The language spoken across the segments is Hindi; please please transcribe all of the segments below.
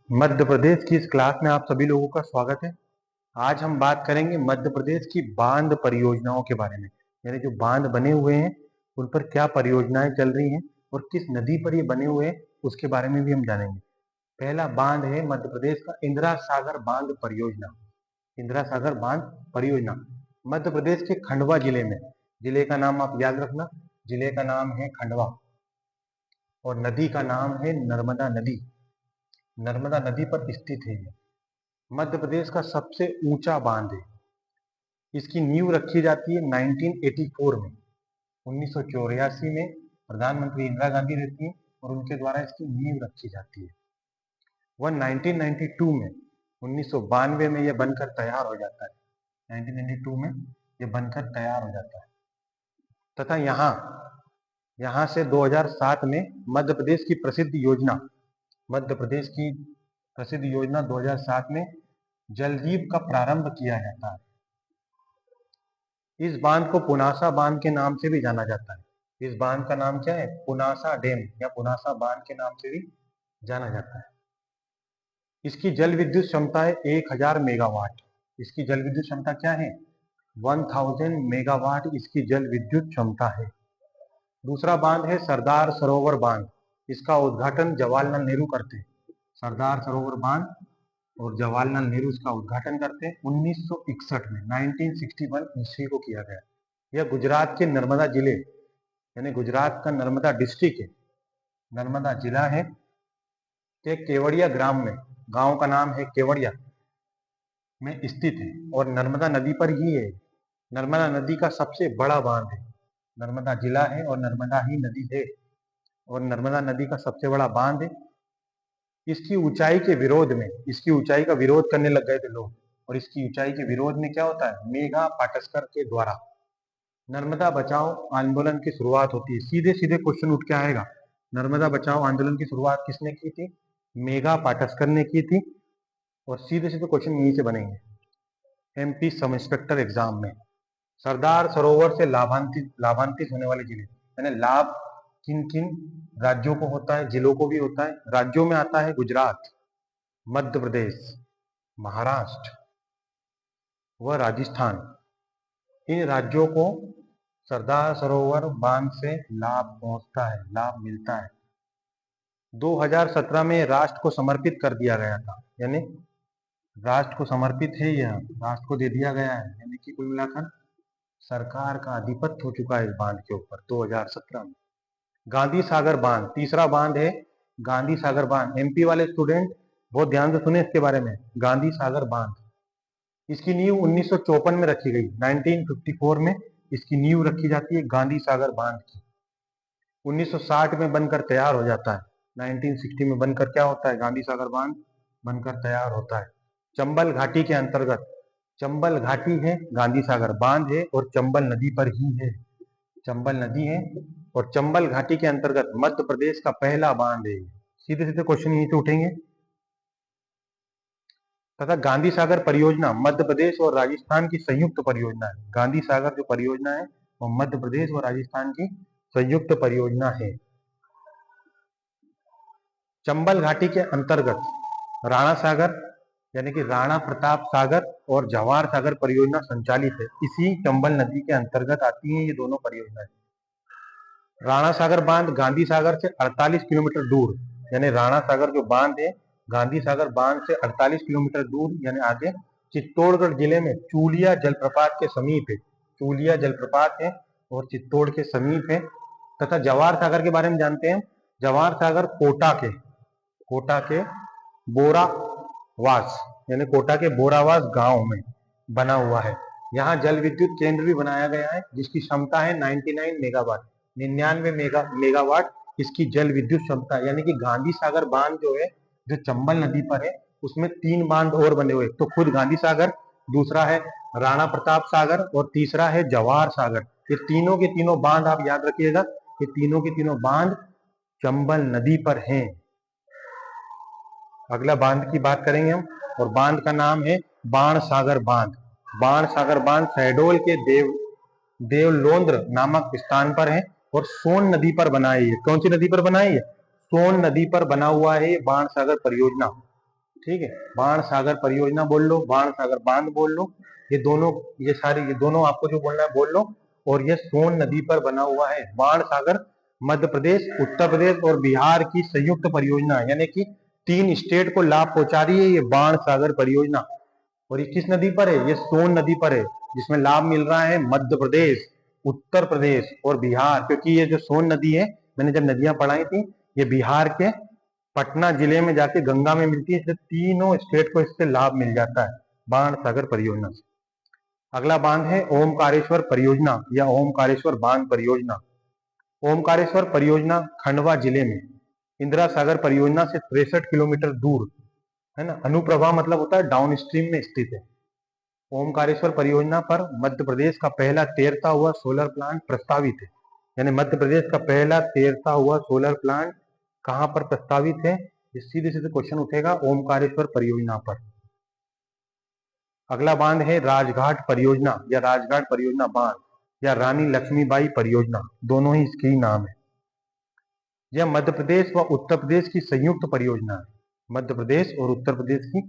मध्य प्रदेश की इस क्लास में आप सभी लोगों का स्वागत है। आज हम बात करेंगे मध्य प्रदेश की बांध परियोजनाओं के बारे में। यानी जो बांध बने हुए हैं उन पर क्या परियोजनाएं चल रही हैं और किस नदी पर ये बने हुए हैं उसके बारे में भी हम जानेंगे। पहला बांध है मध्य प्रदेश का इंदिरा सागर बांध परियोजना। इंदिरा सागर बांध परियोजना मध्य प्रदेश के खंडवा जिले में। जिले का नाम आप याद रखना, जिले का नाम है खंडवा और नदी का नाम है नर्मदा नदी। नर्मदा नदी पर स्थित है ये। मध्य प्रदेश का सबसे ऊंचा बांध है। इसकी नींव रखी जाती है 1984 में। 1984 में प्रधानमंत्री इंदिरा गांधी रहती है और उनके द्वारा इसकी नींव रखी जाती है। वह 1992 में 1992 में यह बनकर तैयार हो जाता है। 1992 में यह बनकर तैयार हो जाता है तथा यहाँ से 2007 में मध्य प्रदेश की प्रसिद्ध योजना 2007 में जलजीव का प्रारंभ किया जाता है। इस बांध को पुनासा बांध के नाम से भी जाना जाता है। इस बांध का नाम क्या है? पुनासा डैम या पुनासा बांध के नाम से भी जाना जाता है। इसकी जल विद्युत क्षमता है 1000 मेगावाट। इसकी जल विद्युत क्षमता क्या है? 1000 मेगावाट इसकी जल विद्युत क्षमता है। दूसरा बांध है सरदार सरोवर बांध। इसका उद्घाटन जवाहरलाल नेहरू करते हैं। सरदार सरोवर बांध और जवाहरलाल नेहरू इसका उद्घाटन करते हैं 1961 में। 1961 ईस्वी को किया गया। यह गुजरात के नर्मदा जिले यानी गुजरात का नर्मदा डिस्ट्रिक्ट है, नर्मदा जिला है के केवड़िया ग्राम में, गांव का नाम है केवड़िया में स्थित है और नर्मदा नदी पर ही है। नर्मदा नदी का सबसे बड़ा बांध है। नर्मदा जिला है और नर्मदा ही नदी है और नर्मदा नदी का सबसे बड़ा बांध है। इसकी ऊंचाई के विरोध में, इसकी ऊंचाई का विरोध करने लग गए थे लोग और इसकी ऊंचाई के विरोध में क्या होता है? मेघा पाटस्कर के द्वारा नर्मदा बचाओ आंदोलन की शुरुआत होती है। सीधे सीधे क्वेश्चन उठ के आएगा, नर्मदा बचाओ आंदोलन की शुरुआत किसने की थी? मेघा पाटस्कर ने की थी। और सीधे सीधे क्वेश्चन यहीं से बनेंगे एमपी सब इंस्पेक्टर एग्जाम में। सरदार सरोवर से लाभान्वित होने वाले जिले यानी लाभ किन किन राज्यों को होता है, जिलों को भी होता है। राज्यों में आता है गुजरात, मध्य प्रदेश, महाराष्ट्र व राजस्थान। इन राज्यों को सरदार सरोवर बांध से लाभ पहुंचता है, लाभ मिलता है। 2017 में राष्ट्र को समर्पित कर दिया गया था, यानी राष्ट्र को समर्पित है, यह राष्ट्र को दे दिया गया है। यानी कि कुल मिलाकर सरकार का आधिपत्य हो चुका है इस बांध के ऊपर 2017 में। गांधी सागर बांध तीसरा बांध है। गांधी सागर बांध एमपी वाले स्टूडेंट बहुत ध्यान से सुने इसके बारे में। गांधी सागर बांध इसकी नींव 1954 में रखी गई। 1954 में इसकी नींव रखी जाती है गांधी सागर बांध की। 1960 में बनकर तैयार हो जाता है। 1960 में बनकर क्या होता है? गांधी सागर बांध बनकर तैयार होता है। चंबल घाटी के अंतर्गत, चंबल घाटी है, गांधी सागर बांध है और चंबल नदी पर ही है। चंबल नदी है और चंबल घाटी के अंतर्गत मध्य प्रदेश का पहला बांध है। सीधे सीधे क्वेश्चन यहीं से उठेंगे। तथा गांधी सागर परियोजना मध्य प्रदेश और राजस्थान की संयुक्त परियोजना है। गांधी सागर जो परियोजना है वो मध्य प्रदेश और राजस्थान की संयुक्त परियोजना है। चंबल घाटी के अंतर्गत राणा सागर यानी कि राणा प्रताप सागर और जवाहर सागर परियोजना संचालित है। इसी चंबल नदी के अंतर्गत आती हैं ये दोनों परियोजनाएं। राणा सागर बांध गांधी सागर से 48 किलोमीटर दूर, यानी राणा सागर जो बांध है गांधी सागर बांध से 48 किलोमीटर दूर यानी आगे चित्तौड़गढ़ जिले में चूलिया जलप्रपात के समीप है। चूलिया जलप्रपात है और चित्तौड़ के समीप है। तथा जवाहर सागर के बारे में जानते हैं। जवाहर सागर कोटा के बोरावास यानी कोटा के बोरावास गांव में बना हुआ है। यहाँ जल विद्युत केंद्र भी बनाया गया है जिसकी क्षमता है 99 मेगावाट, 99 मेगावाट इसकी जल विद्युत क्षमता। यानी कि गांधी सागर बांध जो है जो चंबल नदी पर है उसमें 3 बांध और बने हुए, तो खुद गांधी सागर, दूसरा है राणा प्रताप सागर और तीसरा है जवाहर सागर। ये तीनों के तीनों बांध आप याद रखिएगा, ये तीनों के तीनों बांध चंबल नदी पर हैं। अगला बांध की बात करेंगे हम और बांध का नाम है बाण सागर बांध। बाण सागर बांध शहडोल के देवलोंद्र नामक स्थान पर है और सोन नदी पर बना है। कौन सी नदी पर बना है? सोन नदी पर बना हुआ है ये बाण सागर परियोजना। ठीक है, बाण सागर परियोजना बोल लो, बाण सागर बांध बोल लो, ये दोनों आपको जो बोलना है बोल लो। और ये सोन नदी पर बना हुआ है। बाण सागर मध्य प्रदेश, उत्तर प्रदेश और बिहार की संयुक्त परियोजना, यानी कि 3 स्टेट को लाभ पहुंचा रही है ये बाण सागर परियोजना। और ये किस नदी पर है? ये सोन नदी पर है, जिसमें लाभ मिल रहा है मध्य प्रदेश, उत्तर प्रदेश और बिहार। क्योंकि ये जो सोन नदी है, मैंने जब नदियां पढ़ाई थी, ये बिहार के पटना जिले में जाके गंगा में मिलती है, इसलिए तीनों स्टेट को इससे लाभ मिल जाता है बाण सागर परियोजना से। अगला बांध है ओमकारेश्वर परियोजना या ओमकारेश्वर बांध परियोजना। ओमकारेश्वर परियोजना खंडवा जिले में इंदिरा सागर परियोजना से 63 किलोमीटर दूर, है ना, अनुप्रभा मतलब होता है डाउन स्ट्रीम में स्थित है। ओमकारेश्वर परियोजना पर मध्य प्रदेश का पहला तैरता हुआ सोलर प्लांट प्रस्तावित है। यानी मध्य प्रदेश का पहला तैरता हुआ सोलर प्लांट कहां पर प्रस्तावित है? ये सीधे सीधे क्वेश्चन उठेगा ओमकारेश्वर परियोजना पर। अगला बांध है राजघाट परियोजना या राजघाट परियोजना बांध या रानी लक्ष्मीबाई परियोजना, दोनों ही इसके ही नाम है। यह मध्य प्रदेश व उत्तर प्रदेश की संयुक्त परियोजना है। मध्य प्रदेश और उत्तर प्रदेश की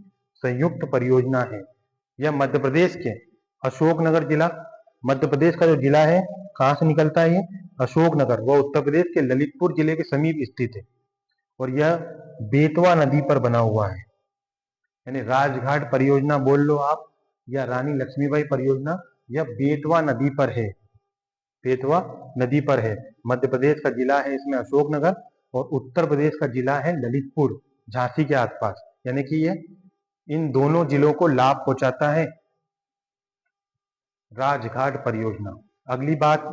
संयुक्त परियोजना है। यह मध्य प्रदेश के अशोकनगर जिला, मध्य प्रदेश का जो जिला है कहां से निकलता है ये? अशोकनगर, व उत्तर प्रदेश के ललितपुर जिले के समीप स्थित है। और यह बेतवा नदी पर बना हुआ है। यानी राजघाट परियोजना बोल लो आप या रानी लक्ष्मीबाई परियोजना, यह बेतवा नदी पर है। बेतवा नदी पर है। मध्य प्रदेश का जिला है इसमें अशोकनगर और उत्तर प्रदेश का जिला है ललितपुर, झांसी के आसपास। यानी कि ये इन दोनों जिलों को लाभ पहुंचाता है राजघाट परियोजना। अगली बात,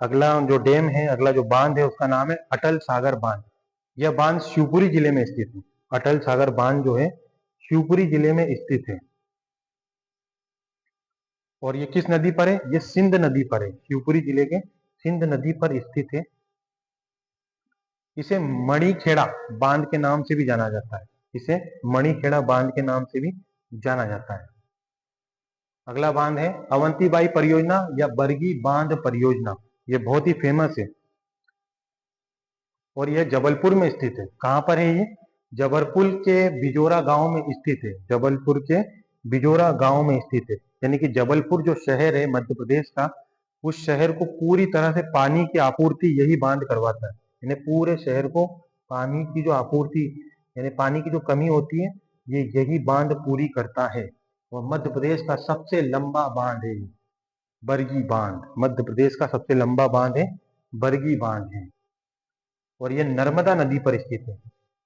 अगला जो डैम है, अगला जो बांध है उसका नाम है अटल सागर बांध। यह बांध शिवपुरी जिले में स्थित है। अटल सागर बांध जो है शिवपुरी जिले में स्थित है। और ये किस नदी पर है? ये सिंध नदी पर है। शिवपुरी जिले के सिंध नदी पर स्थित है। इसे मणिखेड़ा बांध के नाम से भी जाना जाता है। इसे मणिखेड़ा बांध के नाम से भी जाना जाता है। अगला बांध है अवंतीबाई परियोजना या बरगी बांध परियोजना। ये बहुत ही फेमस है और यह जबलपुर में स्थित है। कहां पर है ये? जबलपुर के बिजोरा गांव में स्थित है। जबलपुर के बिजोरा गांव में स्थित है। यानी कि जबलपुर जो शहर है मध्य प्रदेश का, उस शहर को पूरी तरह से पानी की आपूर्ति यही बांध करवाता है। यानी पूरे शहर को पानी की जो आपूर्ति, यानी पानी की जो कमी होती है, ये यही बांध पूरी करता है। और मध्य प्रदेश का सबसे लंबा बांध है बरगी बांध। मध्य प्रदेश का सबसे लंबा बांध है बरगी बांध है। और यह नर्मदा नदी पर स्थित है।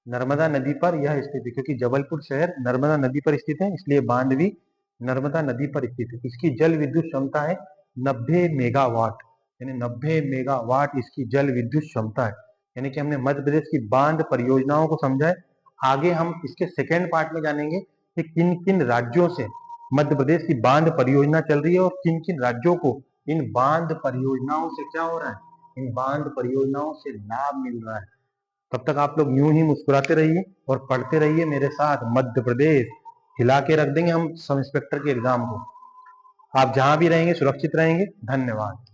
नर्मदा नदी पर यह स्थित है, क्योंकि जबलपुर शहर नर्मदा नदी पर स्थित है, इसलिए बांध भी नर्मदा नदी पर स्थित है। इसकी जल विद्युत क्षमता है 90 मेगावाट। यानी 90 मेगावाट इसकी जल विद्युत क्षमता है। यानी कि हमने मध्य प्रदेश की बांध परियोजनाओं को समझा है। आगे हम इसके सेकेंड पार्ट में जानेंगे कि किन किन राज्यों से मध्य प्रदेश की बांध परियोजना चल रही है और किन किन राज्यों को इन बांध परियोजनाओं से क्या हो रहा है? इन बांध परियोजनाओं से लाभ मिल रहा है। तब तक आप लोग यूं ही मुस्कुराते रहिए और पढ़ते रहिए मेरे साथ। मध्य प्रदेश हिला के रख देंगे हम सब इंस्पेक्टर के एग्जाम को। आप जहां भी रहेंगे सुरक्षित रहेंगे। धन्यवाद।